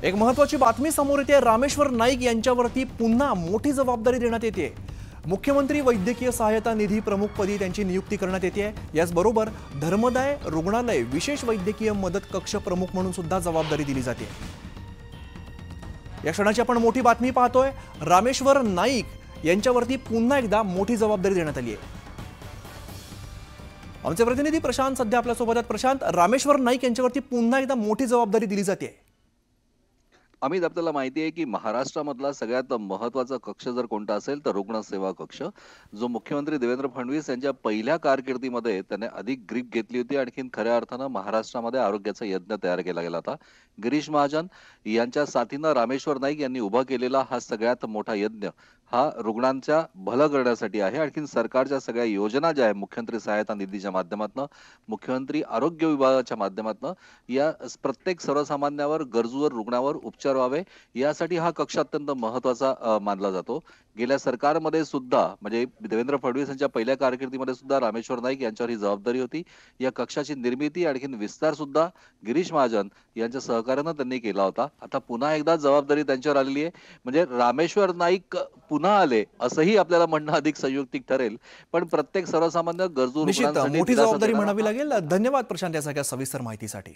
एक महत्त्वाची बातमी समोर येते। रामेश्वर नाईक यांच्यावरती पुन्हा मोठी जबाबदारी देण्यात येते। मुख्यमंत्री वैद्यकीय सहायता निधी प्रमुखपदी त्यांची नियुक्ती करण्यात येते। याचबरोबर धर्मदाय रुग्णालय विशेष वैद्यकीय मदत कक्ष प्रमुख म्हणून सुद्धा जबाबदारी दिली जाते। या क्षणाची आपण मोठी बातमी पाहतोय। रामेश्वर नाईक यांच्यावरती पुन्हा एकदा मोठी जबाबदारी देण्यात आली आहे। आमचे प्रतिनिधी प्रशांत सध्या आपल्या सोबत आहेत। प्रशांत, रामेश्वर नाईक यांच्यावरती पुन्हा एकदा मोठी जबाबदारी दिली जाते। अमित, आपल्याला माहिती आहे की महाराष्ट्रामधला सगळ्यात महत्त्वाचा कक्ष जर कोणता असेल तर रुग्ण सेवा कक्ष, जो मुख्यमंत्री देवेंद्र फडणवीस यांच्या पहिल्या कारकिर्दीमध्ये त्याने अधिक ग्रीप घेतली होती। आणखीन खऱ्या अर्थानं महाराष्ट्रामध्ये आरोग्याचा यज्ञ तयार केला गेला होता। गिरीश महाजन यांच्या साथीनं रामेश्वर नाईक यांनी उभा केलेला हा सगळ्यात मोठा यज्ञ हा रुग्णांच्या भलं करण्यासाठी आहे। आणखीन सरकारच्या सगळ्या योजना ज्या आहे मुख्यमंत्री सहायता निधीच्या माध्यमातून, मुख्यमंत्री आरोग्य विभागाच्या माध्यमातून या प्रत्येक सर्वसामान्यावर, गरजूवर, रुग्णावर उपचार व्हावे यासाठी हा कक्ष अत्यंत महत्त्वाचा मानला जातो। गेल्या सरकारमध्ये सुद्धा म्हणजे देवेंद्र फडणवीस यांच्या पहिल्या कारकिर्दीमध्ये सुद्धा रामेश्वर नाईक यांच्यावर ही जबाबदारी होती। या कक्षाची निर्मिती आणखीन विस्तार सुद्धा गिरीश महाजन यांच्या सहकार्यानं त्यांनी केला होता। आता पुन्हा एकदा जबाबदारी त्यांच्यावर आलेली आहे। म्हणजे रामेश्वर नाईक पुन्हा आले असंही आपल्याला म्हणणं अधिक संयुक्तिक ठरेल, पण प्रत्येक सर्वसामान्य गरजू रुग्णांसाठी मोठी जबाबदारी म्हणावी लागेल। धन्यवाद प्रशांत या सगळ्या सविस्तर माहितीसाठी।